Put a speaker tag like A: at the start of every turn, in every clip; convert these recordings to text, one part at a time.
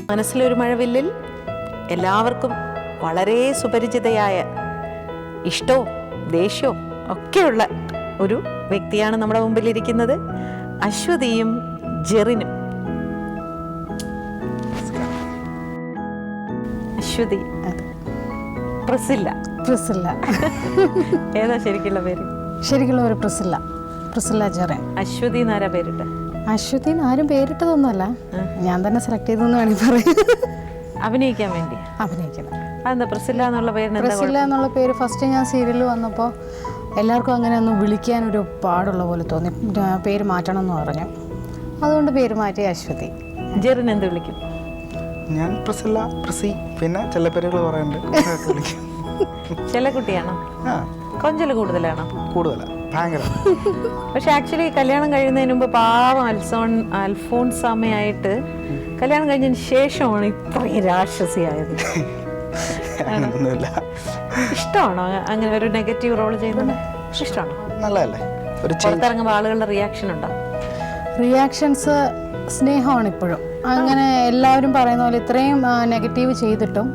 A: മനസ്സിലൊരു മഴവില്ലിൽ എല്ലാവർക്കും വളരെ സുപരിചിതയായ ഇഷ്ടവും ദേഷ്യവും ഒക്കെയുള്ള ഒരു വ്യക്തിയാണ് നമ്മുടെ മുമ്പിലിരിക്കുന്നത്. അശ്വതിയും ജെറിനും. അശ്വതി, പ്രിസില്ല.
B: പ്രിസില്ല
A: ഏതാ ശരിക്കുള്ള പേര്?
B: ശരിക്കുള്ള ഒരു പ്രിസില്ല ജെറിൻ.
A: അശ്വതി എന്നാരാ പേരിട്ട?
B: അശ്വതി ആരും പേരിട്ടതൊന്നുമല്ല, ഞാൻ തന്നെ സെലക്ട് ചെയ്തെന്ന് വേണമെങ്കിൽ പറയാം.
A: അഭിനയിക്കാൻ വേണ്ടി
B: അഭിനയിക്കണം.
A: അതെന്താ പ്രിസില്ല എന്നുള്ള പേരിന്?
B: പ്രിസില്ല എന്നുള്ള പേര് ഫസ്റ്റ് ഞാൻ സീരിയലിൽ വന്നപ്പോൾ എല്ലാവർക്കും അങ്ങനെ ഒന്ന് വിളിക്കാനൊരു പാടുള്ള പോലെ തോന്നി. പേര് മാറ്റണം എന്ന് പറഞ്ഞു, അതുകൊണ്ട് പേര് മാറ്റി അശ്വതി.
A: ജെറിൻ എന്ത് വിളിക്കും?
C: ഞാൻ പ്രിസില്ല, പ്രിസി, പിന്നെ ചില പേരുകൾ പറയുന്നുണ്ട്.
A: ചില കുട്ടിയാണോ? കൊഞ്ചല് കൂടുതലാണോ?
C: കൂടുതലാണ്, ഭയങ്കര.
A: പക്ഷെ ആക്ച്വലി കല്യാണം കഴിയുന്നതിന് മുമ്പ് പാവം അൽഫോൺസാമയായിട്ട് കല്യാണം കഴിഞ്ഞതിന് ശേഷമാണ് ഇത്രയും രാക്ഷസിയായത്.
C: അങ്ങനൊന്നുമില്ല.
A: ഇഷ്ടമാണോ അങ്ങനെ ഒരു നെഗറ്റീവ് റോൾ ചെയ്യുന്നത്? ഇഷ്ടമാണോ?
C: നല്ലതല്ലേ? ഒരു
A: പുറത്തിറങ്ങുമ്പോൾ ആളുകളുടെ റിയാക്ഷൻ ഉണ്ടോ?
B: റിയാക്ഷൻസ് സ്നേഹമാണ് ഇപ്പോഴും. അങ്ങനെ എല്ലാവരും പറയുന്ന പോലെ ഇത്രയും നെഗറ്റീവ് ചെയ്തിട്ടും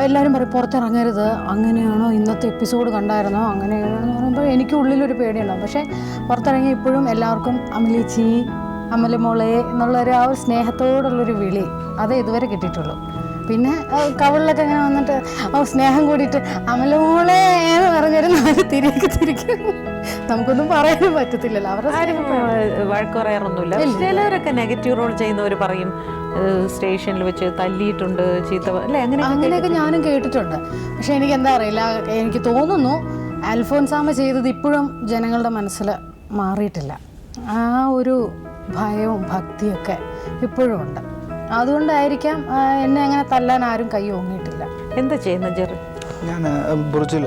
B: എല്ലാവരും പറയും പുറത്തിറങ്ങരുത്, അങ്ങനെയാണോ, ഇന്നത്തെ എപ്പിസോഡ് കണ്ടായിരുന്നോ, അങ്ങനെയാണോ എന്ന് പറയുമ്പോൾ എനിക്ക് ഉള്ളിലൊരു പേടിയുണ്ടാവും. പക്ഷേ പുറത്തിറങ്ങി ഇപ്പോഴും എല്ലാവർക്കും അമലേച്ചി, അമലമോളെ എന്നുള്ളൊരു ആ ഒരു സ്നേഹത്തോടുള്ളൊരു വിളി അതേ ഇതുവരെ കിട്ടിയിട്ടുള്ളൂ. പിന്നെ കവളിലൊക്കെ അങ്ങനെ വന്നിട്ട് സ്നേഹം കൂടിയിട്ട് അമലമോളെ എന്ന് പറഞ്ഞൊരു നാല് തിരിക്കും. നമുക്കൊന്നും പറയാനും പറ്റത്തില്ലല്ലോ. അവരുടെ
A: വഴക്ക് പറയാറൊന്നുമില്ല. ചിലവരൊക്കെ നെഗറ്റീവ് റോൾ ചെയ്യുന്നവർ പറയും സ്റ്റേഷനിൽ വെച്ച് തല്ലിയിട്ടുണ്ട്, ചീത്ത അല്ലേ,
B: അങ്ങനെയൊക്കെ ഞാനും കേട്ടിട്ടുണ്ട്. പക്ഷെ എനിക്ക് എന്താ അറിയില്ല, എനിക്ക് തോന്നുന്നു അൽഫോൻസാമ ചെയ്തത് ഇപ്പോഴും ജനങ്ങളുടെ മനസ്സിൽ മാറിയിട്ടില്ല. ആ ഒരു ഭയവും ഭക്തിയൊക്കെ ഇപ്പോഴും ഉണ്ട്. അതുകൊണ്ടായിരിക്കാം എന്നെ അങ്ങനെ തല്ലാൻ ആരും കൈ ഓങ്ങിയിട്ടില്ല.
A: എന്താ ചെയ്യുന്ന ജെറി?
C: ഞാൻ ബുർജിൽ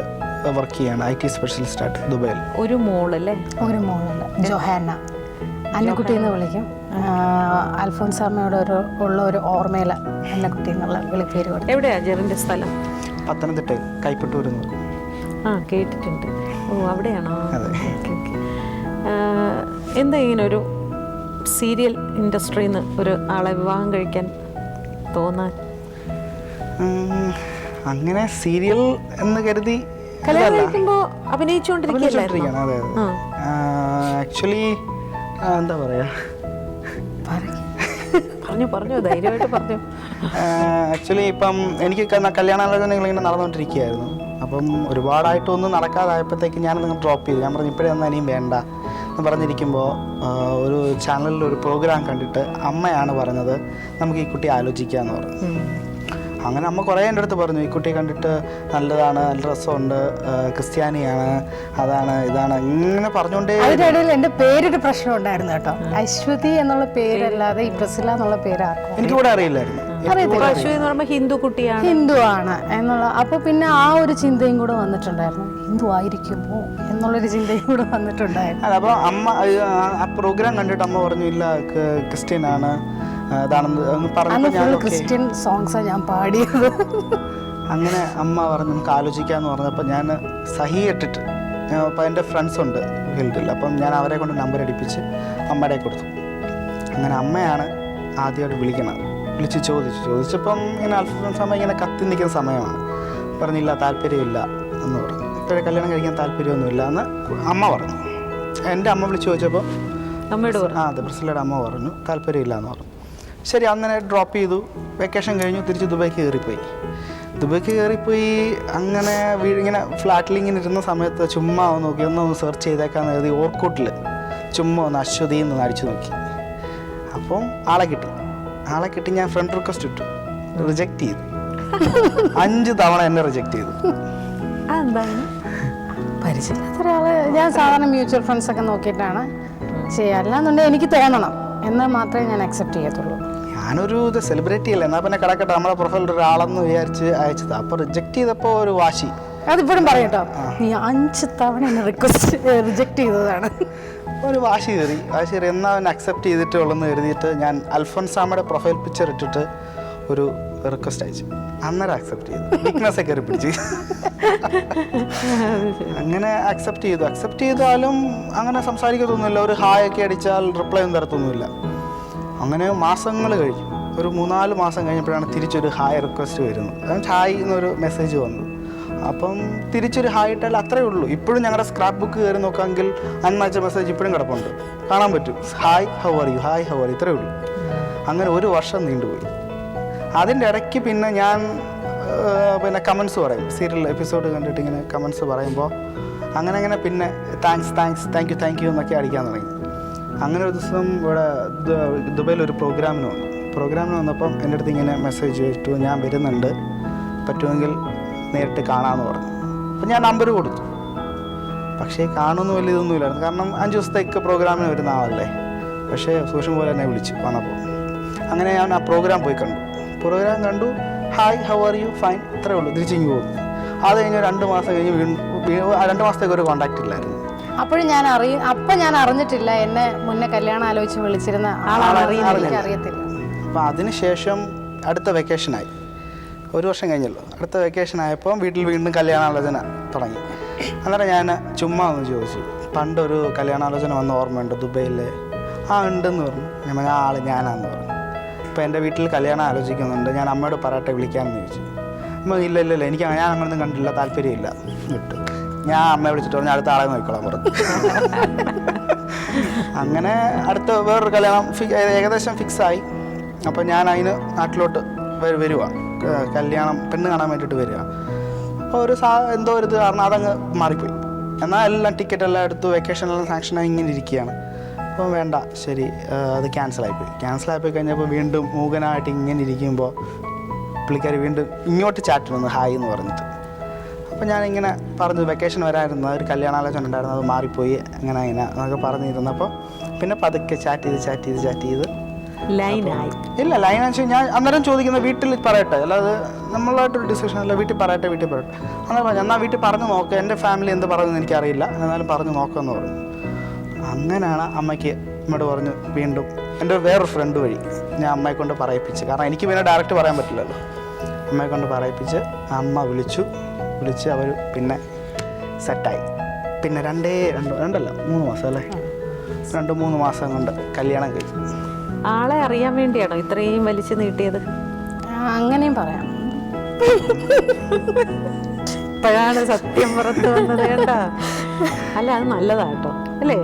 C: വർക്ക് ചെയ്യാണ്, IT സ്പെഷ്യലിസ്റ്റായിട്ട് ദുബൈയിൽ.
A: ഒരു മോളല്ലേ?
B: ഒരു മോളുണ്ട്, ജൊഹാന. അന്നക്കുട്ടി എന്ന് വിളിക്കും. അൽഫോൻസാമ്മയോട് ഉള്ള ഒരു ഓർമ്മയിൽ അന്നക്കുട്ടി എന്നുള്ള വിളിപ്പേര് കൊടുക്കും.
A: എവിടെയാ ജെറിൻ്റെ സ്ഥലം?
C: പത്തനംതിട്ടയിൽ കൈപ്പറ്റൂർ.
A: കേട്ടിട്ടുണ്ട്. ഓ, അവിടെയാണോ? എന്താ ഇങ്ങനെ ഒരു സീരിയൽ ഇൻഡസ്ട്രിയിൽ നിന്ന് ഒരു ആളെ വിവാഹം കഴിക്കാൻ തോന്നാൻ?
C: അങ്ങനെ സീരിയൽ എന്ന് കരുതി
A: കല്യാണം കഴിക്കുമ്പോൾ അഭിനയിച്ചുകൊണ്ടിരിക്കുകയല്ലായിരുന്നു?
C: അതെ. ആക്ച്വലി എന്താ പറയാ,
A: പറഞ്ഞു ധൈര്യമായിട്ട് പറഞ്ഞു.
C: ആക്ച്വലി ഇപ്പം എനിക്ക് കല്യാണാലോചനകൾ ഇങ്ങനെ നടന്നുകൊണ്ടിരിക്കുകയായിരുന്നു. അപ്പം ഒരുപാടായിട്ടൊന്നും നടക്കാതായപ്പോഴത്തേക്ക് ഞാനത് ഡ്രോപ്പ് ചെയ്തു. ഞാൻ പറഞ്ഞു ഇപ്പോഴേ ഒന്നും ഇനിയും വേണ്ട എന്ന് പറഞ്ഞിരിക്കുമ്പോൾ ഒരു ചാനലിൽ ഒരു പ്രോഗ്രാം കണ്ടിട്ട് അമ്മയാണ് പറഞ്ഞത് നമുക്ക് ഈ കുട്ടി ആലോചിക്കാമെന്ന് പറഞ്ഞു. അങ്ങനെ അമ്മ കുറേ എൻ്റെ അടുത്ത് പറഞ്ഞു, ഈ കുട്ടിയെ കണ്ടിട്ട് നല്ലതാണ്, നല്ല രസമുണ്ട്, ക്രിസ്ത്യാനിയാണ്, അതാണ് ഇതാണ് ഇങ്ങനെ പറഞ്ഞുകൊണ്ടേ.
B: അതിൻ്റെ ഇടയിൽ എൻ്റെ പേരൊരു പ്രശ്നം ഉണ്ടായിരുന്നു കേട്ടോ. അശ്വതി എന്നുള്ള പേരല്ലാതെ ഈ പ്രിസില്ല എന്നുള്ള പേര് ആർക്കും
C: എനിക്കൂടെ അറിയില്ലായിരുന്നു.
A: ഹിന്ദു കുട്ടിയാണ്,
B: ഹിന്ദു ആണ് എന്നുള്ള. അപ്പോൾ പിന്നെ ആ ഒരു ചിന്തയും കൂടെ വന്നിട്ടുണ്ടായിരുന്നു, ഹിന്ദു ആയിരിക്കുമോ എന്നുള്ളൊരു ചിന്തയും കൂടെ വന്നിട്ടുണ്ടായിരുന്നു.
C: അപ്പോൾ അമ്മ ആ പ്രോഗ്രാം കണ്ടിട്ട് അമ്മ പറഞ്ഞു ഇല്ല ക്രിസ്ത്യനാണ്
B: പറഞ്ഞപ്പോൾ ക്രിസ്ത്യൻ സോങ്സാണ് ഞാൻ പാടിയത്.
C: അങ്ങനെ അമ്മ പറഞ്ഞു നമുക്ക് ആലോചിക്കാമെന്ന് പറഞ്ഞപ്പോൾ ഞാൻ സഹി ഇട്ടിട്ട് അപ്പോൾ എൻ്റെ ഫ്രണ്ട്സ് ഉണ്ട് ഫീൽഡിൽ, അപ്പം ഞാൻ അവരെ കൊണ്ട് നമ്പർ അടിപ്പിച്ച് അമ്മയുടെ കൊടുത്തു. അങ്ങനെ അമ്മയാണ് ആദ്യമായിട്ട് വിളിച്ച് ചോദിച്ചപ്പം ഇങ്ങനെ അൽഫോൻസാമ്മ ഇങ്ങനെ കത്തി നിൽക്കുന്ന സമയമാണ്. പറഞ്ഞില്ല താല്പര്യമില്ല എന്ന് പറഞ്ഞു, ഇപ്പോഴേ കല്യാണം കഴിക്കാൻ താല്പര്യമൊന്നുമില്ല എന്ന് അമ്മ പറഞ്ഞു. എൻ്റെ അമ്മ വിളിച്ച് ചോദിച്ചപ്പോൾ
A: അമ്മയോട്
C: അതെ പ്രിസില്ലയുടെ അമ്മ പറഞ്ഞു താല്പര്യമില്ല എന്ന് പറഞ്ഞു. ശരി, അങ്ങനെ ഡ്രോപ്പ് ചെയ്തു. വെക്കേഷൻ കഴിഞ്ഞു, തിരിച്ച് ദുബൈക്ക് കയറിപ്പോയി. അങ്ങനെ ഇങ്ങനെ ഫ്ലാറ്റിൽ ഇങ്ങനെ ഇരുന്ന സമയത്ത് ചുമ്മാ നോക്കി ഒന്ന് സെർച്ച് ചെയ്തേക്കാന്ന് കരുതി ഓർക്കൂട്ടിൽ ചുമ്മാ ഒന്ന് അശ്വതി എന്ന് അടിച്ചു നോക്കി. അപ്പം ആളെ കിട്ടി. ഞാൻ ഫ്രണ്ട് റിക്വസ്റ്റ് ഇട്ടു, റിജക്റ്റ് ചെയ്തു. 5 തവണ എന്നെ റിജക്റ്റ് ചെയ്തു.
B: പരിചയമില്ലാത്ത ഒരാള്. ഞാൻ സാധാരണ മ്യൂച്വൽ ഫ്രണ്ട്സ് ഒക്കെ നോക്കിയിട്ടാണ് ചെയ്യുക. അല്ലാന്നുണ്ടെങ്കിൽ എനിക്ക് തോന്നണം എന്നാൽ മാത്രമേ ഞാൻ അക്സെപ്റ്റ് ചെയ്യത്തുള്ളൂ.
C: ഞാനൊരു സെലിബ്രിറ്റി അല്ല, എന്നാൽ പിന്നെ കിടക്കട്ടെ നമ്മളെ പ്രൊഫൈലിൽ ഒരാളെന്ന് വിചാരിച്ച് അയച്ചത്. അപ്പോൾ റിജക്റ്റ് ചെയ്തപ്പോൾ ഒരു വാശി.
B: അതിപ്പോഴും പറയട്ടോ, നീ 5 തവണ എന്നെ റിജക്റ്റ് ചെയ്തതാണ്.
C: ഒരു വാശി കയറി എന്നാൽ അവൻ അക്സെപ്റ്റ് ചെയ്തിട്ടേ ഉള്ളെന്ന് കരുതിയിട്ട് ഞാൻ അൽഫോൻസാമ്മയുടെ പ്രൊഫൈൽ പിക്ചർ ഇട്ടിട്ട് ഒരു റിക്വസ്റ്റ് അയച്ചു. അന്നേരം അക്സെപ്റ്റ് ചെയ്തു. വീക്ക്നെസ് കയറി പിടിച്ച് അങ്ങനെ അക്സെപ്റ്റ് ചെയ്താലും അങ്ങനെ സംസാരിക്കത്തൊന്നുമില്ല. ഒരു ഹായ് ഒക്കെ അടിച്ചാൽ റിപ്ലൈ ഒന്നും തരത്തൊന്നുമില്ല. അങ്ങനെ മാസങ്ങൾ കഴിഞ്ഞു. ഒരു 3-4 മാസം കഴിഞ്ഞപ്പോഴാണ് തിരിച്ചൊരു ഹായ് റിക്വസ്റ്റ് വരുന്നത്. ഹായ് എന്നൊരു മെസ്സേജ് വന്നു. അപ്പം തിരിച്ചൊരു ഹായ് ഇട്ടാൽ അത്രേ ഉള്ളൂ. ഇപ്പോഴും ഞങ്ങളുടെ സ്ക്രാപ്പ് ബുക്ക് കയറി നോക്കാമെങ്കിൽ അന്നയച്ച മെസ്സേജ് ഇപ്പോഴും കിടപ്പുണ്ട്, കാണാൻ പറ്റും. Hi how are you, hi how are you, ഇത്രേ ഉള്ളൂ. അങ്ങനെ 1 വർഷം നീണ്ടുപോയി. അതിൻ്റെ ഇടയ്ക്ക് പിന്നെ ഞാൻ പിന്നെ കമൻസ് പറയും, സീരിയൽ എപ്പിസോഡ് കണ്ടിട്ട് ഇങ്ങനെ കമൻസ് പറയുമ്പോൾ അങ്ങനെ പിന്നെ താങ്ക് യു എന്നൊക്കെ അടിക്കാൻ തുടങ്ങി. അങ്ങനെ ഒരു ദിവസം ഇവിടെ ദുബൈയിൽ ഒരു പ്രോഗ്രാമിന് വന്നപ്പം എൻ്റെ അടുത്ത് ഇങ്ങനെ മെസ്സേജ് ചോദിച്ചു, ഞാൻ വരുന്നുണ്ട്, പറ്റുമെങ്കിൽ നേരിട്ട് കാണാമെന്ന് പറഞ്ഞു. അപ്പം ഞാൻ നമ്പർ കൊടുത്തു. പക്ഷേ കാണുമെന്ന് വലിയ ഇതൊന്നുമില്ലായിരുന്നു, കാരണം 5 ദിവസത്തേക്ക് പ്രോഗ്രാമിന് വരുന്ന ആളല്ലേ. പക്ഷേ സൂക്ഷ്മം പോലെ എന്നെ വിളിച്ചു വന്നപ്പോൾ. അങ്ങനെ ഞാൻ ആ പ്രോഗ്രാം പോയി കണ്ടു. Hi how are you, fine, ഇത്രേ ഉള്ളൂ, തിരിച്ചിങ്ങ് പോകുന്നു. അത് കഴിഞ്ഞ് 2 മാസം കഴിഞ്ഞ് 2 മാസത്തേക്ക് ഒരു കോൺടാക്റ്റ് ഇല്ലായിരുന്നു.
B: അപ്പോഴും ഞാൻ അറിഞ്ഞിട്ടില്ല എന്നെ മുന്നേ കല്യാണം ആലോചിച്ച് വിളിച്ചിരുന്ന അറിയത്തില്ല.
C: അപ്പം അതിനുശേഷം അടുത്ത വെക്കേഷനായി, 1 വർഷം കഴിഞ്ഞല്ലോ. അടുത്ത വെക്കേഷനായപ്പോൾ വീട്ടിൽ വീണ്ടും കല്യാണാലോചന തുടങ്ങി. അന്നേരം ഞാൻ ചുമ്മാ ഒന്ന് ചോദിച്ചു, പണ്ടൊരു കല്യാണാലോചന വന്ന ഓർമ്മയുണ്ട് ദുബൈയിൽ? ഉണ്ടെന്ന് പറഞ്ഞു. ഞാൻ ആൾ ഞാനാന്ന് പറഞ്ഞു. ഇപ്പോൾ എൻ്റെ വീട്ടിൽ കല്യാണം ആലോചിക്കുന്നുണ്ട്, ഞാൻ അമ്മയോട് പറയട്ടെ വിളിക്കാമെന്ന് ചോദിച്ചു. അമ്മ ഇല്ല ഞാൻ അങ്ങനൊന്നും കണ്ടില്ല, താല്പര്യമില്ല വിട്ടു. ഞാൻ അമ്മയെ വിളിച്ചിട്ട് പറഞ്ഞു അടുത്ത ആളെ നോക്കിക്കോളാൻ പറഞ്ഞു. അങ്ങനെ അടുത്ത വേറൊരു കല്യാണം ഏകദേശം ഫിക്സായി. അപ്പോൾ ഞാൻ അതിന് നാട്ടിലോട്ട് വരിക, കല്യാണം പെണ്ണ് കാണാൻ വേണ്ടിയിട്ട് വരിക. അപ്പോൾ എന്തോ ഒരു ഇത് കാരണം അതങ്ങ് മാറിപ്പോയി. എന്നാൽ എല്ലാം ടിക്കറ്റ് എല്ലാം എടുത്തു, വെക്കേഷനെല്ലാം സാങ്ഷനായി ഇങ്ങനെ ഇരിക്കുകയാണ്. അപ്പോൾ വേണ്ട, ശരി, അത് ക്യാൻസലായിപ്പോയി കഴിഞ്ഞപ്പോൾ വീണ്ടും മൂകനായിട്ട് ഇങ്ങനെ ഇരിക്കുമ്പോൾ പുള്ളിക്കാരി വീണ്ടും ഇങ്ങോട്ട് ചാറ്റ് വന്നു, ഹായ് എന്ന് പറഞ്ഞിട്ട്. അപ്പോൾ ഞാനിങ്ങനെ പറഞ്ഞു വെക്കേഷൻ വരായിരുന്നു, ഒരു കല്യാണാലോചന ഉണ്ടായിരുന്നു, അത് മാറിപ്പോയി, അങ്ങനെ എന്നൊക്കെ പറഞ്ഞിരുന്നപ്പോൾ പിന്നെ പതുക്കെ ചാറ്റ് ചെയ്ത്
A: ലൈനായി.
C: ഇല്ല, ലൈനാന്ന് വെച്ചാൽ ഞാൻ അന്നേരം ചോദിക്കുന്നത് വീട്ടിൽ പറയട്ടെ, അല്ലാതെ നമ്മളായിട്ടൊരു ഡിസിഷൻ അല്ല, വീട്ടിൽ പറയട്ടെ. അന്നേരം പറഞ്ഞു എന്നാൽ വീട്ടിൽ പറഞ്ഞു നോക്കുക, എൻ്റെ ഫാമിലി എന്ത് പറയുന്നത് എനിക്കറിയില്ല, എന്നാലും പറഞ്ഞു നോക്കാമെന്ന് പറഞ്ഞു. അങ്ങനെയാണ് അമ്മയോട് പറഞ്ഞു വീണ്ടും എൻ്റെ വേറൊരു ഫ്രണ്ട് വഴി ഞാൻ അമ്മയെ കൊണ്ട് പറയിപ്പിച്ച്, കാരണം എനിക്ക് പിന്നെ ഡയറക്റ്റ് പറയാൻ പറ്റില്ലല്ലോ. അമ്മയെ കൊണ്ട് പറയിപ്പിച്ച് അമ്മ വിളിച്ച് അവർ പിന്നെ സെറ്റായി. പിന്നെ 3 മാസം അല്ലേ, 2-3 മാസം കൊണ്ട് കല്യാണം കഴിച്ചു.
A: ആളെ അറിയാൻ വേണ്ടിയാണോ ഇത്രയും വലിച്ചു നീട്ടിയത്?
B: അങ്ങനെയും പറയാം.
A: ഇപ്പോഴാണ് സത്യം പുറത്ത് വന്നത് കേട്ടോ. അല്ല, അത് നല്ലതാട്ടോ അല്ലേ,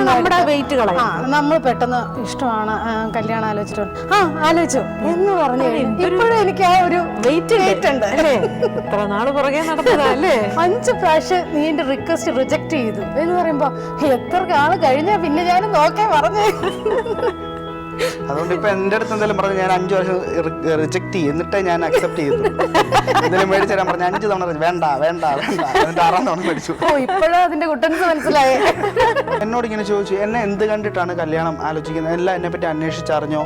A: നമ്മുടെ വെയിറ്റ് കളയാം.
B: നമ്മൾ പെട്ടെന്ന് ഇഷ്ടമാണ്, കല്യാണം ആലോചിച്ചു എന്ന് പറഞ്ഞു ഇപ്പോഴും എനിക്ക് ആ ഒരു വെയിറ്റ് ഉണ്ട്
A: അല്ലേ. എത്ര നാള് പുറകെ നടന്നതാ അല്ലേ.
B: 5 പ്രാവശ്യം നീ എന്റെ റിക്വസ്റ്റ് റിജക്ട് ചെയ്തു എന്ന് പറയുമ്പോ എത്ര ആള് കഴിഞ്ഞാ പിന്നെ ഞാൻ നോക്കാൻ പറഞ്ഞു.
C: അതുകൊണ്ട് ഇപ്പൊ എൻ്റെ അടുത്ത് എന്തെങ്കിലും പറഞ്ഞു ഞാൻ 5 വർഷം റിജക്ട് ചെയ്യും, എന്നിട്ടേ ഞാൻ അക്സെപ്റ്റ് ചെയ്തു. എന്തെങ്കിലും മേടിച്ചു തരാൻ പറഞ്ഞു 5 തവണ വേണ്ട എന്നിട്ട് 6ാം തവണ മേടിച്ചു.
B: ഇപ്പോഴും അതിന്റെ കുട്ടൻസ് മനസ്സിലായേ.
C: എന്നോട് ഇങ്ങനെ ചോദിച്ചു, എന്നെ എന്ത് കണ്ടിട്ടാണ് കല്യാണം ആലോചിക്കുന്നത്, എല്ലാം എന്നെ പറ്റി അന്വേഷിച്ചറിഞ്ഞോ?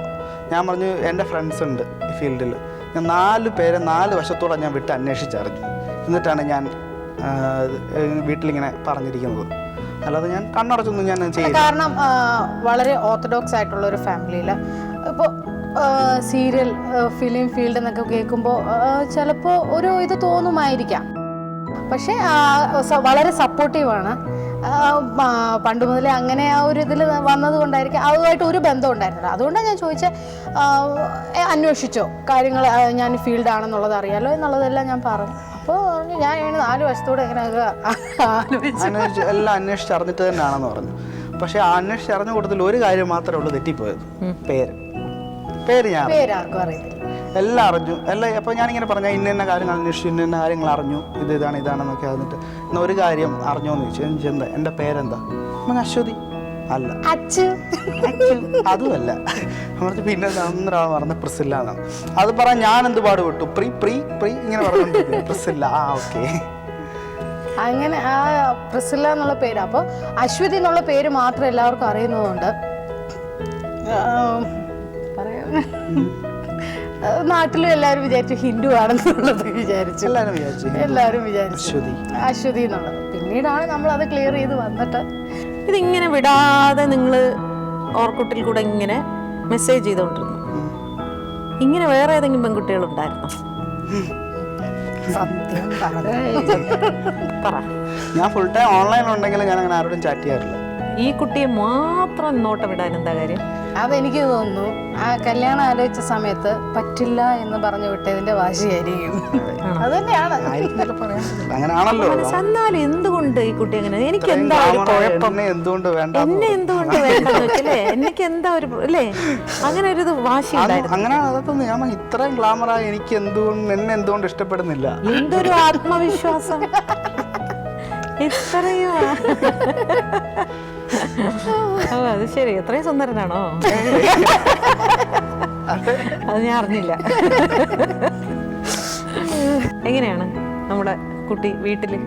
C: ഞാൻ പറഞ്ഞു എൻ്റെ ഫ്രണ്ട്സ് ഉണ്ട് ഈ ഫീൽഡിൽ, ഞാൻ 4 പേരെ 4 വശത്തോടെ ഞാൻ വിട്ട് അന്വേഷിച്ചറിഞ്ഞു, എന്നിട്ടാണ് ഞാൻ വീട്ടിലിങ്ങനെ പറഞ്ഞിരിക്കുന്നത്. അല്ലാതെ ഞാൻ കണ്ണടച്ചൊന്നും ഞാൻ ചെയ്യില്ല.
B: കാരണം വളരെ ഓർത്തഡോക്സ് ആയിട്ടുള്ള ഒരു ഫാമിലിയിൽ ഇപ്പോൾ സീരിയൽ ഫിലിം ഫീൽഡ് എന്നൊക്കെ കേൾക്കുമ്പോൾ ചിലപ്പോൾ ഒരു ഇത് തോന്നുമായിരിക്കാം, പക്ഷേ വളരെ സപ്പോർട്ടീവാണ്. പണ്ട് മുതലേ അങ്ങനെ ആ ഒരു ഇതിൽ വന്നത് കൊണ്ടായിരിക്കും, അതുമായിട്ട് ഒരു ബന്ധം ഉണ്ടായിരുന്നില്ല. അതുകൊണ്ടാണ് ഞാൻ ചോദിച്ചത്, അന്വേഷിച്ചോ കാര്യങ്ങൾ, ഞാൻ ഫീൽഡാണെന്നുള്ളത് അറിയാലോ എന്നുള്ളതെല്ലാം ഞാൻ പറഞ്ഞു. അപ്പോൾ ഞാൻ 4 വശത്തോടെ എങ്ങനെയൊക്കെ
C: എല്ലാം അന്വേഷിച്ചറിഞ്ഞിട്ട് തന്നെയാണെന്ന് പറഞ്ഞു. പക്ഷേ ആ അന്വേഷിച്ചറിഞ്ഞ കൂട്ടത്തിൽ ഒരു കാര്യം മാത്രമേ ഉള്ളൂ തെറ്റിപ്പോയത്, പേര് ഞാൻ
B: പേരാർക്കും അറിയത്തില്ല.
C: എല്ലാം അറിഞ്ഞു, അപ്പോൾ ഞാനിങ്ങനെ പറഞ്ഞാൽ ഇന്ന കാര്യങ്ങൾ അന്വേഷിച്ചു, ഇന്ന കാര്യങ്ങൾ അറിഞ്ഞു, ഇതാണെന്നൊക്കെ അറിഞ്ഞിട്ട് എന്നാൽ ഒരു കാര്യം അറിഞ്ഞോന്ന് ചോദിച്ചു, എന്താ എൻ്റെ പേരെന്താ? അശ്വതി. അല്ല, അതുമല്ല. പിന്നെ ഒന്നൊരാൾ പറഞ്ഞ പ്രിസില്ല എന്നാണ്. അത് പറയാൻ ഞാൻ എന്ത് പാടുപെട്ടു, പ്രീ ഇങ്ങനെ പറഞ്ഞോണ്ടിരിക്കുന്നു, പ്രിസില്ല. ഓക്കെ.
B: അങ്ങനെ ആ പ്രിസില്ല എന്നുള്ള പേര്, അപ്പോൾ അശ്വതി എന്നുള്ള പേര് മാത്രം എല്ലാവർക്കും അറിയുന്നതുകൊണ്ട് നാട്ടിലും എല്ലാവരും വിചാരിച്ചു ഹിന്ദു ആണെന്നുള്ളത് വിചാരിച്ചു, എല്ലാവരും വിചാരിച്ചു അശ്വതി എന്നുള്ളത്. പിന്നീടാണ് നമ്മൾ അത് ക്ലിയർ ചെയ്ത് വന്നിട്ട്
A: ഇതിങ്ങനെ വിടാതെ നിങ്ങൾ ഓർക്കുട്ടിൽ കൂടെ ഇങ്ങനെ മെസ്സേജ് ചെയ്തോണ്ടിരുന്നു. ഇങ്ങനെ വേറെ ഏതെങ്കിലും പെൺകുട്ടികളുണ്ടായിരുന്നോ? പറ.
C: ഞാൻ ഫുൾ ടൈം ഓൺലൈൻ ഉണ്ടെങ്കിൽ ഞാൻ അങ്ങനെ ആരോടും ചാറ്റ് ചെയ്യാറില്ല.
A: ഈ കുട്ടിയെ മാത്രം നോട്ടം വിടാൻ എന്താ കാര്യം?
B: അതെനിക്ക് തോന്നുന്നു ആ കല്യാണം ആലോചിച്ച സമയത്ത് പറ്റില്ല എന്ന് പറഞ്ഞു വിട്ടതിന്റെ വാശിയായിരിക്കും. അത് തന്നെയാണ്.
C: അങ്ങനെയാണല്ലോ.
A: എന്നാലും എന്തുകൊണ്ട് ഈ കുട്ടി അങ്ങനെ, എനിക്ക് എന്താ ഒരു കുഴപ്പം,
C: എന്തുകൊണ്ട് വേണ്ട,
A: എന്നെ എന്തുകൊണ്ട് വേണ്ടെന്ന് വെച്ചല്ലേ, എനിക്ക് എന്താ ഒരു അല്ലേ, അങ്ങനെ ഒരു വാശി ഉണ്ടായിരുന്നു.
C: അങ്ങനെ അതൊന്നും ഞാൻ ഇത്രയും ഗ്ലാമറായി എനിക്ക് എന്നെ എന്തുകൊണ്ട് ഇഷ്ടപ്പെടുന്നില്ല.
A: എന്തൊരു ആത്മവിശ്വാസം, ഇത്രയും. ഓ അത് ശരി, എത്രയും സുന്ദരനാണോ? അത് ഞാൻ അറിഞ്ഞില്ല. എങ്ങനെയാണ് നമ്മുടെ കുട്ടി വീട്ടില്?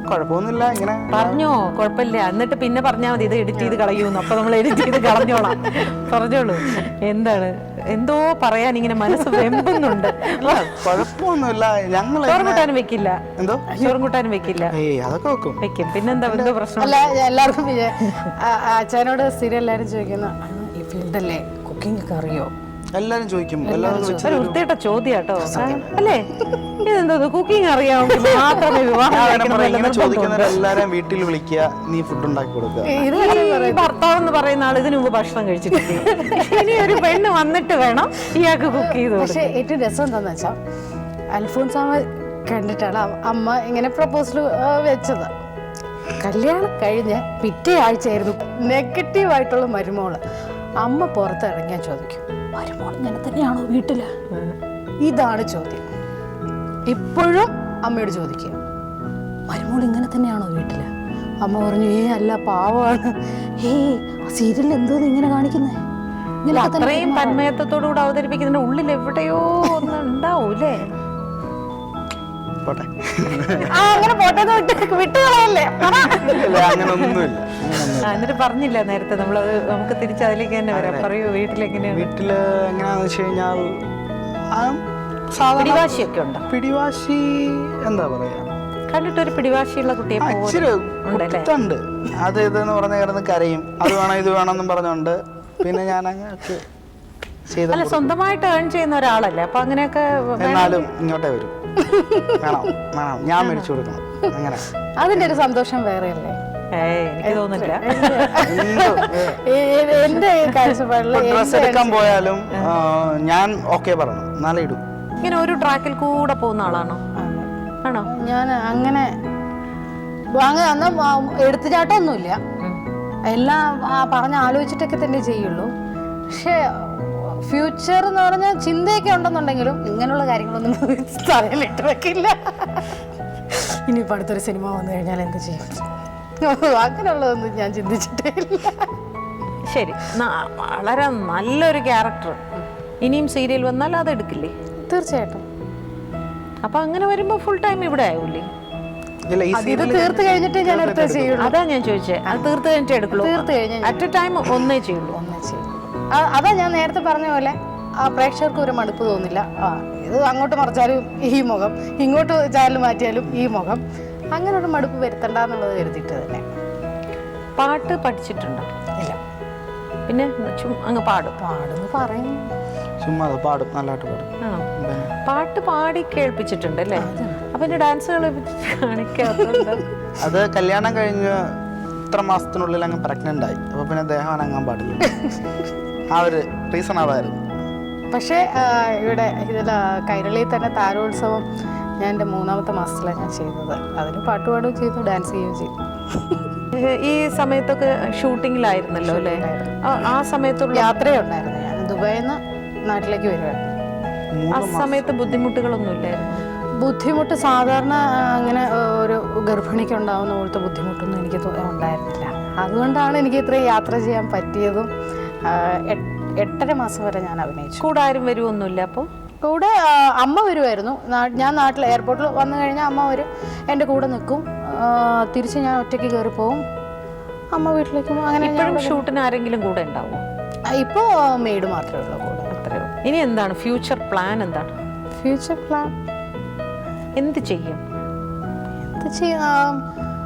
C: കുഴപ്പമൊന്നുമില്ല. ഇങ്ങനെ
A: പറഞ്ഞോ, കുഴപ്പമില്ല. എന്നിട്ട് പിന്നെ പറഞ്ഞാൽ മതി ഇത് എഡിറ്റ് ചെയ്ത് കളയൂന്ന്. അപ്പൊ നമ്മൾ എഡിറ്റ് ചെയ്ത് കളഞ്ഞോളാം. പറഞ്ഞോളൂ, എന്താണ് എന്തോ പറയാൻ ഇങ്ങനെ മനസ്സ് വെമ്പുന്നുണ്ട്.
C: കുഴപ്പമൊന്നുമില്ല. ഞങ്ങൾ
A: ചോറും കൂട്ടാനും വെക്കില്ല.
C: എന്തോ
A: ചോറും കൂട്ടാനും വെക്കില്ല?
C: അതൊക്കെ വെക്കും.
A: വെക്കും. പിന്നെന്താ എന്തോ പ്രശ്നം?
B: അല്ല, എല്ലാവർക്കും അച്ഛനോട് സ്ഥിരം എല്ലാരും ചോദിക്കുന്ന ഈ ഫീൽഡല്ലേ, കുക്കിംഗ് ഒക്കെ അറിയോ?
C: എല്ലാരും ചോദിക്കും.
A: ഒരു വൃത്തിയിട്ട ചോദ്യാട്ടോ അല്ലേ? ഇതെന്തോ കുക്കിംഗ് അറിയാമെങ്കിൽ മാത്രമേ വിവാഹം
C: ചോദിക്കുന്നവരെല്ലാരും വീട്ടിൽ വിളിക്കുക, നീ ഫുഡ് ഉണ്ടാക്കി കൊടുക്കുക.
A: ഭർത്താവ് എന്ന് പറയുന്ന ആൾ ഇതിനു മുമ്പ് ഭക്ഷണം കഴിച്ചിട്ടില്ല. ഇനി ഒരു പെണ്ണ് വന്നിട്ട് വേണം ഇയാൾക്ക് കുക്ക് ചെയ്ത്.
B: പക്ഷെ ഏറ്റവും രസം എന്താന്ന് വെച്ചാൽ അൽഫോൻസാമ്മ കണ്ടിട്ടാണ് അമ്മ ഇങ്ങനെ പ്രപ്പോസൽ വെച്ചത്. കല്യാണം കഴിഞ്ഞ് പിറ്റേ ആഴ്ചയായിരുന്നു നെഗറ്റീവായിട്ടുള്ള മരുമോള്. അമ്മ പുറത്തിറങ്ങിയാൽ ചോദിക്കും, മരുമോൾ ഇങ്ങനെ തന്നെയാണോ വീട്ടില്? ഇതാണ് ചോദ്യം. ഇപ്പോഴും അമ്മയോട് ചോദിക്കുക, മരുമോൾ ഇങ്ങനെ തന്നെയാണോ വീട്ടില്? അമ്മ പറഞ്ഞു, അല്ല, പാവമാണ്. സീരിയലിൽ എന്തോ ഇങ്ങനെ കാണിക്കുന്നേ.
A: അത്രയും തന്മയത്വത്തോടുകൂടെ അവതരിപ്പിക്കുന്നതിന്റെ ഉള്ളിൽ എവിടെയോ ഒന്ന് ഉണ്ടാവൂലേ?
B: അങ്ങനെ പോട്ടെ, വിട്ടുകളയല്ലേ.
C: അങ്ങനൊന്നുമില്ല.
A: എന്നിട്ട് പറഞ്ഞില്ല നേരത്തെ, നമ്മളത് നമുക്ക് തിരിച്ച് അതിലേക്ക് തന്നെ വരാം. പറയൂ, വീട്ടിലെങ്ങനെയാണ്?
C: വീട്ടില് എങ്ങനെയാന്ന് വെച്ച് കഴിഞ്ഞാൽ
A: പിടിവാശിയൊക്കെ ഉണ്ടോ?
C: പിടിവാശി എന്താ പറയാ,
A: കണ്ടിട്ടൊരു പിടിവാശിയുള്ള കുട്ടിയെ
C: ഉണ്ട്. അത് ഇതെന്ന് പറഞ്ഞ കിടന്ന് കരയും, അത് വേണം ഇത് വേണമെന്നും പറഞ്ഞോണ്ട് പിന്നെ ഞാൻ അങ്ങനെ
A: അല്ല, സ്വന്തമായിട്ട് ഏൺ ചെയ്യുന്ന ഒരാളല്ലേ, അപ്പൊ അങ്ങനെയൊക്കെ.
C: എന്നാലും ഇങ്ങോട്ടേ വരും, വേണം വേണം ഞാൻ മേടിച്ചു കൊടുക്കണം. അങ്ങനെ
B: അതിന്റെ ഒരു സന്തോഷം വേറെ അല്ലേ?
A: എനിക്ക് തോന്നുന്നില്ല.
B: എന്റെ കാഴ്ചപ്പാടില്
C: ഡ്രസ് എടുക്കാൻ പോയാലും ഞാൻ ഓക്കെ പറയണം, എന്നാലേ ഇടും.
A: ഇങ്ങനെ ഒരു ട്രാക്കിൽ കൂടെ പോകുന്ന ആളാണോ? ആണോ?
B: ഞാൻ അങ്ങനെ അന്ന് എടുത്തുചാട്ടമൊന്നുമില്ല, എല്ലാം പറഞ്ഞ് ആലോചിച്ചിട്ടൊക്കെ തന്നെ ചെയ്യുള്ളൂ. പക്ഷെ ഫ്യൂച്ചർ എന്ന് പറഞ്ഞാൽ ചിന്തയൊക്കെ ഉണ്ടെന്നുണ്ടെങ്കിലും ഇങ്ങനെയുള്ള കാര്യങ്ങളൊന്നും തലയിലിട്ട് വെക്കില്ല. ഇനിയിപ്പോൾ അടുത്തൊരു സിനിമ വന്നു കഴിഞ്ഞാൽ എന്ത് ചെയ്യും, അങ്ങനെയുള്ളതൊന്നും ഞാൻ ചിന്തിച്ചിട്ടേ ഇല്ല.
A: ശരി, വളരെ നല്ലൊരു ക്യാരക്ടർ ഇനിയും സീരിയൽ വന്നാൽ അത് എടുക്കില്ലേ?
B: തീർച്ചയായിട്ടും.
A: അപ്പൊ അങ്ങനെ വരുമ്പോ ഫുൾ ടൈം ഇവിടെ ആവൂലേ?
B: ഇത് തീർത്ത് കഴിഞ്ഞിട്ട് ഞാൻ അടുത്ത ചെയ്യുള്ളൂ.
A: അതാ ഞാൻ ചോദിച്ചേ, അത് തീർത്ത് കഴിഞ്ഞിട്ട് എടുക്കുള്ളൂ?
B: തീർത്ത് കഴിഞ്ഞാൽ
A: അറ്റ് എ ടൈം ഒന്നേ ചെയ്യുള്ളൂ.
B: അതാ ഞാൻ നേരത്തെ പറഞ്ഞ പോലെ പ്രേക്ഷകർക്ക് ഒരു മടുപ്പ് തോന്നില്ല. ഇത് അങ്ങോട്ട് മറിച്ചാലും ഈ മുഖം, ഇങ്ങോട്ട് ചാനൽ മാറ്റിയാലും ഈ മുഖം, അങ്ങനെ ഒരു മടുപ്പ് വരുത്തണ്ടെന്നുള്ളത് കരുതിയിട്ട് തന്നെ.
A: പാട്ട് പഠിച്ചിട്ടുണ്ടോ?
B: ഇല്ല.
A: പിന്നെ അങ്ങ്
B: പാടുന്നു പറയും,
C: ചുമ്മാ പാടും, നല്ലതായിട്ട് പാടും.
A: ആണോ? പാട്ട് പാടി കേൾപ്പിച്ചിട്ടുണ്ട് അല്ലേ? അപ്പൊ എന്റെ ഡാൻസ് കാണിക്കാറുണ്ട്.
C: അത് കല്യാണം കഴിഞ്ഞ് ഇത്ര മാസത്തിനുള്ളിൽ അങ്ങ് പ്രഗ്നന്റ് ആയി, അപ്പൊ പിന്നെ ദേഹം അനങ്ങാൻ പാടില്ല. ആ ഒരു റീസൺ അതായിരുന്നു.
B: പക്ഷേ ഇവിടെ ഇതിൽ കൈരളിയിൽ തന്നെ താരോത്സവം ഞാൻ എൻ്റെ 3ാമത്തെ മാസത്തിലാണ് ഞാൻ ചെയ്തത്. അതിന് പാട്ട് പാടുകയും ചെയ്തു, ഡാൻസ് ചെയ്യുകയും ചെയ്തു.
A: ഈ സമയത്തൊക്കെ ഷൂട്ടിങ്ങിലായിരുന്നല്ലോ അല്ലേ? ആ സമയത്തുള്ള
B: യാത്രയുണ്ടായിരുന്നു. ഞാൻ ദുബായിൽ നിന്ന് നാട്ടിലേക്ക് വരുവായിരുന്നു.
A: ആ സമയത്ത് ബുദ്ധിമുട്ടുകളൊന്നും ഇല്ലായിരുന്നു?
B: ബുദ്ധിമുട്ട് സാധാരണ അങ്ങനെ ഒരു ഗർഭിണിക്ക് ഉണ്ടാകുന്ന പോലത്തെ ബുദ്ധിമുട്ടൊന്നും എനിക്ക് ഉണ്ടായിരുന്നില്ല. അതുകൊണ്ടാണ് എനിക്ക് ഇത്രയും യാത്ര ചെയ്യാൻ പറ്റിയതും. 8.5 മാസം വരെ ഞാൻ അഭിനയിച്ചു.
A: കൂടെ ആരും വരുമൊന്നുമില്ല? അപ്പോൾ
B: കൂടെ അമ്മ വരുമായിരുന്നു. ഞാൻ നാട്ടിൽ എയർപോർട്ടിൽ വന്നു കഴിഞ്ഞാൽ അമ്മ വരും, എൻ്റെ കൂടെ നിൽക്കും. തിരിച്ച് ഞാൻ ഒറ്റയ്ക്ക് കയറി പോവും, അമ്മ വീട്ടിലേക്ക് പോകും. അങ്ങനെ
A: ഷൂട്ടിന് ആരെങ്കിലും കൂടെ ഉണ്ടാവും?
B: ഇപ്പോൾ മെയ്ഡ് മാത്രമേ ഉള്ളൂ കൂടെ.
A: അത്രയോ? ഇനി എന്താണ് ഫ്യൂച്ചർ പ്ലാൻ? എന്താണ്
B: ഫ്യൂച്ചർ പ്ലാൻ?
A: എന്ത് ചെയ്യും?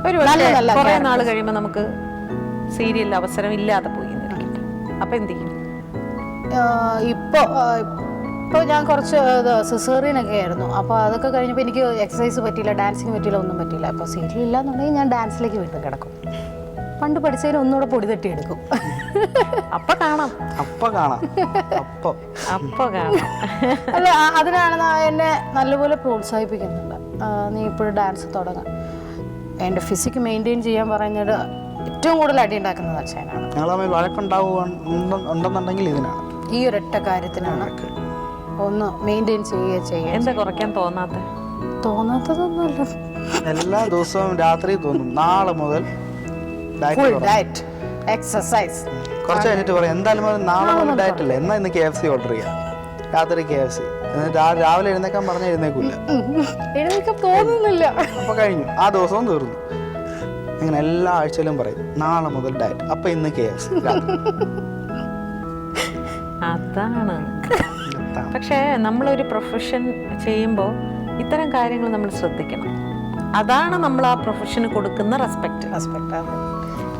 B: ഒരു
A: കുറേ നാൾ കഴിയുമ്പോൾ നമുക്ക് സീരിയലിൽ അവസരം ഇല്ലാതെ പോയി, അപ്പൊ എന്ത് ചെയ്യും?
B: ഇപ്പോൾ ഞാൻ കുറച്ച് സിസേറിയനൊക്കെ ആയിരുന്നു. അപ്പോൾ അതൊക്കെ കഴിഞ്ഞപ്പോൾ എനിക്ക് എക്സസൈസ് പറ്റിയില്ല, ഡാൻസിങ് പറ്റിയില്ല, ഒന്നും പറ്റിയില്ല. അപ്പോൾ സീരിയൽ ഇല്ലാന്നുണ്ടെങ്കിൽ ഞാൻ ഡാൻസിലേക്ക് വീണ്ടും കിടക്കും. പണ്ട് പഠിച്ചതിന് ഒന്നുകൂടെ പൊടി തട്ടിയെടുക്കും.
A: അപ്പൊ കാണാം.
C: അപ്പൊ കാണാം.
B: അല്ല, അതിനാണ് എന്നെ നല്ലപോലെ പ്രോത്സാഹിപ്പിക്കുന്നുണ്ട്. നീ ഇപ്പോഴും ഡാൻസ് തുടങ്ങാം. എൻ്റെ ഫിസിക് മെയിൻറ്റെയിൻ ചെയ്യാൻ പറയുന്നത് ഏറ്റവും കൂടുതൽ അടി ഉണ്ടാക്കുന്നത് അച്ഛനാണ്.
C: ഞങ്ങൾ തമ്മിൽ വഴക്കുണ്ടാവുന്നുണ്ടെന്നുണ്ടെങ്കിൽ ഇതിനാണ്,
B: ഈ ഒരൊറ്റ കാര്യത്തിനാണ്. ഒന്ന് മെയിൻറ്റെയിൻ ചെയ്യുക.
A: എന്താ കുറയ്ക്കാൻ
B: തോന്നാത്തതൊന്നുമല്ല.
C: എല്ലാ ദിവസവും രാത്രി തോന്നും നാളെ മുതൽ
B: ഡയറ്റ് എക്സസൈസ്.
C: കുറച്ച് കഴിഞ്ഞിട്ട് പറയാം എന്തായാലും നാളെ മുതൽ ഡയറ്റ് അല്ലേ, എന്നാ ഇന്ന് KFC ഓർഡർ ചെയ്യാം. രാത്രി KFC. രാവിലെ എഴുന്നേക്കാൻ പറഞ്ഞാൽ എഴുന്നേക്കില്ല,
B: എഴുന്നേക്കാൻ തോന്നുന്നില്ല.
C: അപ്പൊ കഴിഞ്ഞു, ആ ദിവസവും തീർന്നു. ഇങ്ങനെ എല്ലാ ആഴ്ചയിലും പറയും നാളെ മുതൽ ഡയറ്റ്, അപ്പൊ ഇന്ന് KFC.
A: അതാണ്. പക്ഷേ നമ്മളൊരു പ്രൊഫഷൻ ചെയ്യുമ്പോൾ ഇത്തരം കാര്യങ്ങൾ നമ്മൾ ശ്രദ്ധിക്കണം. അതാണ് നമ്മൾ ആ പ്രൊഫഷന് കൊടുക്കുന്ന റെസ്പെക്ട്.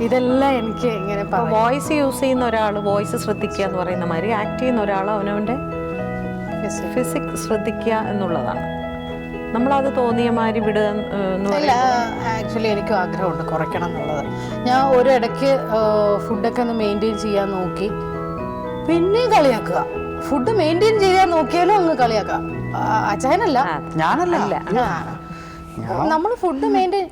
B: ഇതെല്ലാം എനിക്ക് ഇങ്ങനെ
A: വോയിസ് യൂസ് ചെയ്യുന്ന ഒരാൾ വോയിസ് ശ്രദ്ധിക്കുക എന്ന് പറയുന്ന മാതിരി ആക്ട് ചെയ്യുന്ന ഒരാൾ അവനവൻ്റെ ഫിസിക് ശ്രദ്ധിക്കുക എന്നുള്ളതാണ്. നമ്മളത് തോന്നിയ മാതിരി വിടുക എന്ന് പറയുന്നത്.
B: ആക്ച്വലി എനിക്കും ആഗ്രഹമുണ്ട് കുറയ്ക്കണം എന്നുള്ളത്. ഞാൻ ഒരിടയ്ക്ക് ഫുഡൊക്കെ ഒന്ന് മെയിൻറ്റെയിൻ ചെയ്യാൻ നോക്കി, പിന്നെയും കളിയാക്കുക. ഫുഡ് മെയിൻറ്റെയിൻ ചെയ്യാൻ നോക്കിയാലും അങ്ങ് കളിയാക്കുക. അച്ഛനല്ല,
C: ഞാനല്ല.
B: നമ്മൾ ഫുഡ് മെയിൻറ്റെയിൻ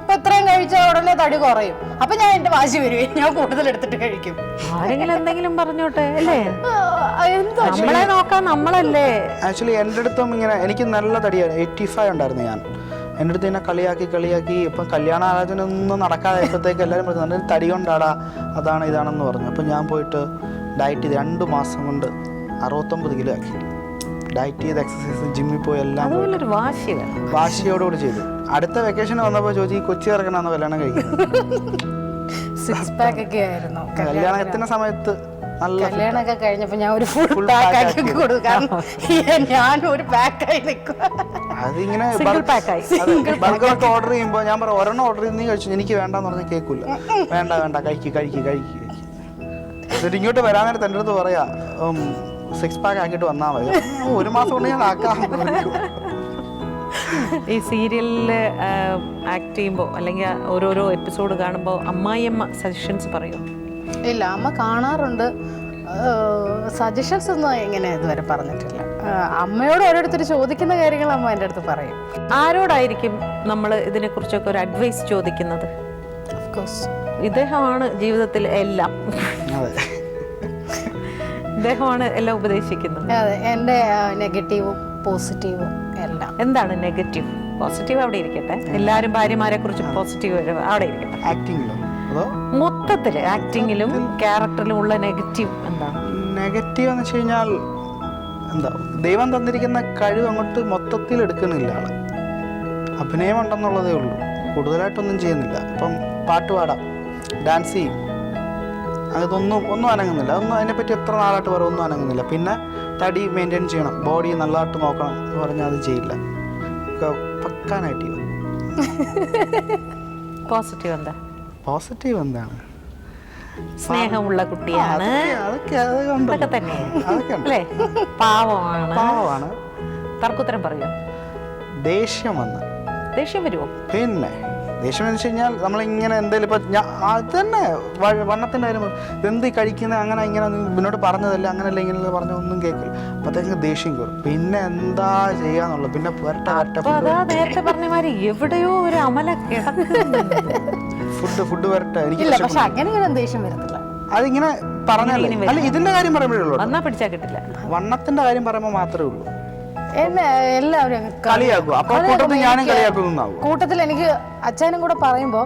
B: ഇപ്പൊ എത്രയും കഴിച്ചാൽ ഉടനെ തടി കുറയും. അപ്പൊ ഞാൻ എന്റെ വാശി വരുവേ, ഞാൻ കൂടുതൽ എടുത്തിട്ട് കഴിക്കും.
A: ആരെങ്കിലും എന്തെങ്കിലും പറഞ്ഞോട്ടെ അല്ലേ, നമ്മളെ നോക്കാൻ നമ്മളല്ലേ.
C: ആക്ച്വലി എൻ്റെ അടുത്തും ഇങ്ങനെ എനിക്ക് നല്ല തടിയാണ്, 85 ഉണ്ടായിരുന്നു ഞാൻ. എൻ്റെ അടുത്ത് ഇങ്ങനെ കളിയാക്കി ഇപ്പം കല്യാണ ആലോചന ഒന്നും നടക്കാതായപ്പോഴത്തേക്ക് എല്ലാവരും പറഞ്ഞു തടി കൊണ്ടാടാ, അതാണ് ഇതാണെന്ന് പറഞ്ഞു. അപ്പം ഞാൻ പോയിട്ട് ഡയറ്റ് ചെയ്ത് 2 മാസം കൊണ്ട് 69 കിലോ ആക്കി. ഡയറ്റ് ചെയ്ത് എക്സസൈസ് ജിമ്മിൽ പോയി എല്ലാം വാശിയോടുകൂടി ചെയ്തു. അടുത്ത വെക്കേഷൻ വന്നപ്പോൾ ചോദിച്ചു കൊച്ചി ഇറക്കണമെന്ന് കല്യാണം കഴിക്കുന്നത്. കല്യാണത്തിന്റെ സമയത്ത്
B: കല്യാണമൊക്കെ കഴിഞ്ഞപ്പോ ഞാൻ ഒരു ഫുൾ പാക്ക് കൊടുക്കാം. ഞാൻ ഒരു പാക്കായി നിൽക്കും.
C: അതിങ്ങനെ ബർഗറൊക്കെ ഓർഡർ ചെയ്യുമ്പോൾ ഞാൻ പറയാം ഒരെണ്ണം ഓർഡർ ചെയ്ത് നീ കഴിച്ചു, എനിക്ക് വേണ്ടെന്ന് പറഞ്ഞാൽ കേൾക്കില്ല. വേണ്ട കഴിക്ക്. എന്നിട്ട് ഇങ്ങോട്ട് വരാൻ നേരത്തെ എൻ്റെ അടുത്ത് പറയാ 6 പാക്ക് ആക്കിയിട്ട് വന്നാൽ മതി. 1 മാസം കൊണ്ട് ഞാൻ ആക്കാം.
A: ഈ സീരിയലിൽ ആക്ട് ചെയ്യുമ്പോൾ അല്ലെങ്കിൽ ഓരോരോ എപ്പിസോഡ് കാണുമ്പോൾ അമ്മായിയമ്മ സജഷൻസ് പറയും?
B: ഇല്ല, അമ്മ കാണാറുണ്ട്. സജഷൻസ് ഒന്നും എങ്ങനെ ഇതുവരെ പറഞ്ഞിട്ടില്ല. അമ്മയോട് ഓരോരുത്തർ ചോദിക്കുന്ന കാര്യങ്ങൾ അമ്മ എൻ്റെ അടുത്ത് പറയും.
A: ആരോടായിരിക്കും നമ്മൾ ഇതിനെക്കുറിച്ചൊക്കെ ഒരു അഡ്വൈസ് ചോദിക്കുന്നത്? ഇദ്ദേഹമാണ് ജീവിതത്തിൽ എല്ലാം, ഇദ്ദേഹമാണ് എല്ലാം ഉപദേശിക്കുന്നത്.
B: അതെ, എൻ്റെ നെഗറ്റീവും പോസിറ്റീവും എല്ലാം.
A: എന്താണ് നെഗറ്റീവ്? പോസിറ്റീവ് അവിടെ ഇരിക്കട്ടെ, എല്ലാവരും ഭാര്യമാരെ കുറിച്ച് പോസിറ്റീവ് അവിടെ ഇരിക്കട്ടെ. മൊത്തത്തില് ആക്ടിങ്ങിലും ക്യാരക്ടറിലും ഉള്ള നെഗറ്റീവ് എന്താണ്?
C: നെഗറ്റീവ് എന്ന് വെച്ച് കഴിഞ്ഞാൽ എന്താ, ദൈവം തന്നിരിക്കുന്ന കഴിവ് അങ്ങോട്ട് മൊത്തത്തിൽ എടുക്കുന്നില്ല ആള്. അഭിനയം ഉണ്ടെന്നുള്ളതേ ഉള്ളൂ, കൂടുതലായിട്ടൊന്നും ചെയ്യുന്നില്ല. ഇപ്പം പാട്ട് പാടാം, ഡാൻസ് ചെയ്യും, അതൊന്നും അനങ്ങുന്നില്ല. അതിനെപ്പറ്റി എത്ര നാളായിട്ട് പറയും, ഒന്നും അനങ്ങുന്നില്ല. പിന്നെ തടി മെയിൻറ്റെയിൻ ചെയ്യണം, ബോഡി നല്ലതായിട്ട് നോക്കണം എന്ന് പറഞ്ഞാൽ അത് ചെയ്യില്ല. പക്കാനായിട്ട് പോസിറ്റീവ് എന്താണ്?
A: സ്നേഹമുള്ള കുട്ടിയാണ്, അതൊക്കെ തന്നെ അല്ലേ. പാവമാണ്. തർക്കുത്തരം പറയോ?
C: ദേഷ്യം
A: വരുമോ?
C: പിന്നെ ദേഷ്യം എന്ന് വെച്ച് കഴിഞ്ഞാൽ നമ്മളിങ്ങനെ എന്തെങ്കിലും ഇപ്പം അത് തന്നെ വണ്ണത്തിൻ്റെ കാര്യം ഇതെന്ത് കഴിക്കുന്നത് അങ്ങനെ ഇങ്ങനെ മുന്നോട്ട് പറഞ്ഞതല്ല അങ്ങനെയല്ല ഇങ്ങനെ പറഞ്ഞ ഒന്നും കേൾക്കില്ല. അപ്പോഴത്തേക്ക് ദേഷ്യം കയറും. പിന്നെ എന്താ ചെയ്യാന്നുള്ളത്, പിന്നെ
A: നേരത്തെ പറഞ്ഞ മാതിരി എവിടെയോ ഒരു അമല
C: ഫുഡ് വരട്ടെ. എനിക്ക്
B: ദേഷ്യം വരത്തില്ല,
C: അതിങ്ങനെ പറഞ്ഞല്ലേ. അല്ല, ഇതിന്റെ കാര്യം പറയുമ്പോഴേ ഉള്ളൂ,
A: പിടിച്ചാൽ കിട്ടില്ല.
C: വണ്ണത്തിന്റെ കാര്യം പറയുമ്പോൾ മാത്രമേ ഉള്ളൂ.
B: എല്ലാവരും കൂട്ടത്തിൽ എനിക്ക് അച്ഛനും കൂടെ പറയുമ്പോ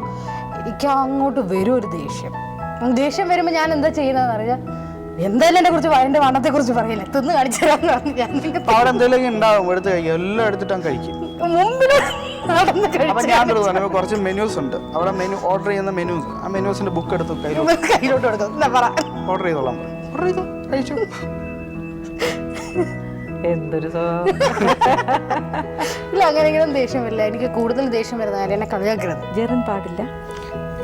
B: എനിക്ക് അങ്ങോട്ട് വരും ഒരു ദേഷ്യം വരുമ്പോ ഞാൻ എന്താ ചെയ്യുന്നതെന്ന് അറിയാം. എന്തായാലും എന്നെ കുറിച്ച് എന്റെ വണ്ണത്തെ കുറിച്ച് പറയില്ല, തിന്ന് കാണിച്ചു
C: അവിടെ എന്തെങ്കിലും ഉണ്ടാവും, എടുത്ത് കഴിക്കും, എല്ലാം എടുത്തിട്ടാണ് കഴിക്കും. അപ്പൊ ഞാൻ കുറച്ച് മെനൂസ് ഉണ്ട് അവിടെ, മെനു ഓർഡർ ചെയ്യുന്ന മെനൂസ്, ആ മെനൂസിന്റെ ബുക്ക് എടുത്ത് കയ്യിലോട്ട് ഓർഡർ ചെയ്തോളാം. ഓർഡർ ചെയ്തു കഴിച്ചു.
A: എന്തൊരു
B: ഇല്ല, അങ്ങനെ ദേഷ്യം വരില്ല. എനിക്ക് കൂടുതൽ ദേഷ്യം വരുന്ന കാര്യം എന്നെ കളിയാക്കരുത്.
A: ജെറിൻ പാടില്ല?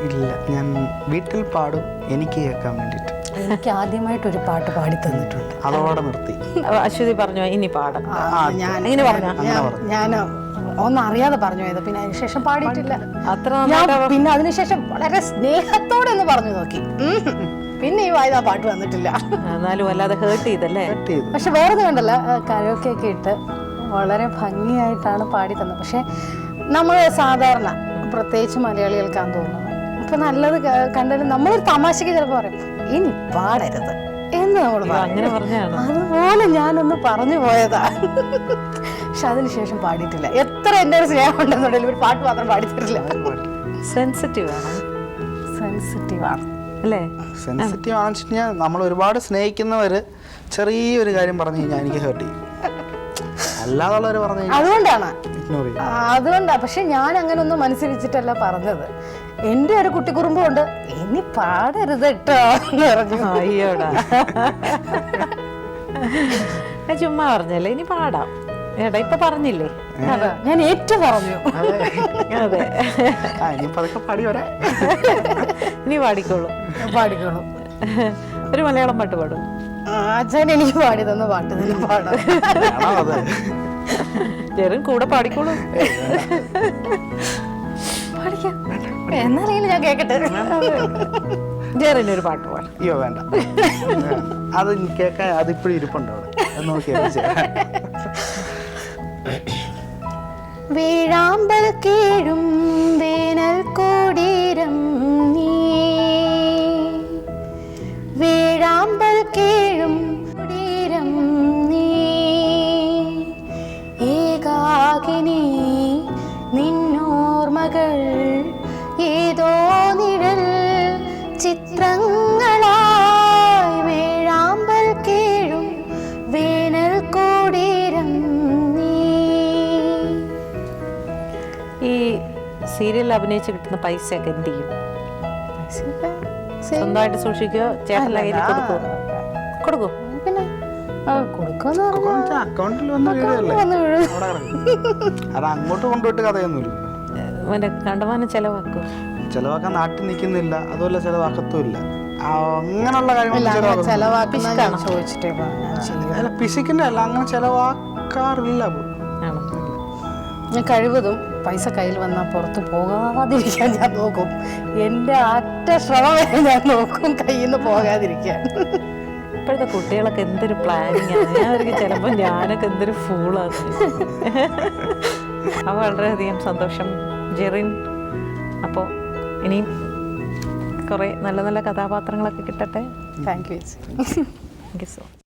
C: ഇല്ല, ഞാൻ വീട്ടിൽ പാടും എനിക്ക് കേൾക്കാൻ വേണ്ടിട്ട്.
B: എനിക്ക് ആദ്യമായിട്ടൊരു പാട്ട് പാടി തന്നിട്ടുണ്ട്,
C: അതോടെ നിർത്തി.
A: അശ്വതി പറഞ്ഞു ഇനി പാടാം.
B: ഞാൻ ഒന്നും അറിയാതെ പറഞ്ഞു പോയത്. പിന്നെ അതിനുശേഷം പാടിയിട്ടില്ല.
A: അത്ര
B: ഞാൻ പിന്നെ അതിനുശേഷം വളരെ സ്നേഹത്തോടെ ഒന്ന് പറഞ്ഞു നോക്കി. പിന്നെ ഈ വായന പാട്ട് വന്നിട്ടില്ല.
A: എന്നാലും അല്ലാതെ ഹേർട്ട് ചെയ്തല്ലേ.
B: പക്ഷെ വേറൊന്നും കണ്ടല്ല, കരോക്കെ ഒക്കെ ഇട്ട് വളരെ ഭംഗിയായിട്ടാണ് പാടി തന്നത്. പക്ഷെ നമ്മൾ സാധാരണ പ്രത്യേകിച്ച് മലയാളികൾക്കാന്ന് തോന്നുന്നു, ഇപ്പൊ നല്ലത് കണ്ടാലും നമ്മളൊരു തമാശക്ക് ചിലപ്പോൾ പറയും ഇനി പാടരുത് എന്ന് നമ്മൾ
A: അങ്ങനെ പറഞ്ഞാണ്.
B: അതുപോലെ ഞാനൊന്ന് പറഞ്ഞു പോയതാ. പക്ഷെ അതിനുശേഷം പാടിയിട്ടില്ല. എത്ര എൻ്റെ ഒരു സ്നേഹം ഉണ്ടെന്നുണ്ടെങ്കിലും ഒരു പാട്ട് മാത്രം പാടിത്തരില്ല.
A: സെൻസിറ്റീവ് ആണ്.
B: സെൻസിറ്റീവ് ആണ്
A: അല്ലേ?
C: സെൻസിറ്റീവ് ആണെന്ന് വെച്ച് കഴിഞ്ഞാൽ നമ്മൾ ഒരുപാട് സ്നേഹിക്കുന്നവര് ചെറിയൊരു കാര്യം പറഞ്ഞു കഴിഞ്ഞാൽ എനിക്ക് ഹേർട്ട് ചെയ്യും. അല്ലാതുള്ളവർ പറഞ്ഞു കഴിഞ്ഞാൽ
B: അതുകൊണ്ടാണ്
C: ഇഗ്നോർ ചെയ്യും.
B: അതുകൊണ്ടാ. പക്ഷെ ഞാൻ അങ്ങനെ ഒന്നും മനസ്സിൽ വെച്ചിട്ടല്ല പറഞ്ഞത്. എൻ്റെ ഒരു കുട്ടിക്കുറുമ്പുണ്ട്, ഇനി പാടരുത് കേട്ടോ എന്ന് പറഞ്ഞു.
A: അയ്യോടാ, ഞാൻ ചുമ്മാ പറഞ്ഞല്ലേ, ഇനി പാടാം. ഏടാ ഇപ്പൊ പറഞ്ഞില്ലേ?
B: അതാ ഞാൻ ഏറ്റവും പറഞ്ഞു.
A: അതെ,
C: ഇനിയിപ്പോ അതൊക്കെ പാടി വരാം.
A: ഇനി പാടിക്കോളൂ.
B: പാടിക്കോളൂ.
A: ഒരു മലയാളം പാട്ട് പാടും.
B: അച്ഛൻ എനിക്ക് പാടി തന്ന പാട്ട് തന്നെ പാടാം.
A: ജെറിൻ കൂടെ പാടിക്കോളൂ.
B: പാടിക്കാം എന്നാലെങ്കിലും ഞാൻ കേക്കട്ടെ.
A: ജെറിന് ഒരു പാട്ട് പാടും.
C: അയ്യോ വേണ്ട, അത് കേൾക്കാൻ അതിപ്പോഴും ഇരിപ്പുണ്ട് അവിടെ, നോക്കിയാ.
B: വേഴാമ്പൽ കീഴും വേനൽ കോടീരം നീ, വേഴാമ്പൽ കീഴും കോടീരം നീ, ഏകാകിനി നിന്നോർമകൾ ഏതോ നിഴൽ ചിത്രങ്ങളായി, വേഴാമ്പൽ കീഴും വേനൽ കോടീരം നീ.
A: ഈ സീരിയലിൽ അഭിനയിച്ച് കിട്ടുന്ന പൈസയൊക്കെ എന്ത് ചെയ്യും? സ്വന്തമായിട്ട് സൂക്ഷിക്കോ? ചേട്ടൻ്റെ കയ്യിൽ കൊടുക്കും? കൊടുക്കും.
B: പിന്നെ കൊടുക്കുമെന്ന് പറഞ്ഞാൽ
C: അക്കൗണ്ടിൽ വന്ന് വീഴല്ലേ, അത് അങ്ങോട്ട് കൊണ്ടുപോയിട്ട് കഥയൊന്നുമില്ല.
A: അവൻ്റെ കണ്ടമാനം ചെലവാക്കും.
C: ചെലവാക്കാൻ നാട്ടിൽ നിൽക്കുന്നില്ല, അതുപോലെ ചെലവാക്കത്തുമില്ല. അങ്ങനെയുള്ള കാര്യങ്ങൾ
B: ചോദിച്ചിട്ടേ
C: അല്ല, പിശിക്കിന്റെ അല്ല, അങ്ങനെ ചെലവാക്കാറില്ല.
B: ഞാൻ കഴിവതും പൈസ കയ്യിൽ വന്നാൽ പുറത്ത് പോകാതിരിക്കാൻ ഞാൻ നോക്കും. എൻ്റെ അറ്റ ശ്രമം ഞാൻ നോക്കും കയ്യിൽ നിന്ന് പോകാതിരിക്കാൻ.
A: ഇപ്പോഴത്തെ കുട്ടികളൊക്കെ എന്തൊരു പ്ലാനിങ് ആണ്. ഞാൻ ചിലപ്പോൾ ഞാനൊക്കെ എന്തൊരു ഫൂളാണ്. അപ്പോൾ വളരെയധികം സന്തോഷം ജെറിൻ. അപ്പോൾ ഇനിയും കുറേ നല്ല നല്ല കഥാപാത്രങ്ങളൊക്കെ കിട്ടട്ടെ.
B: Thank you.
A: Thank you so much.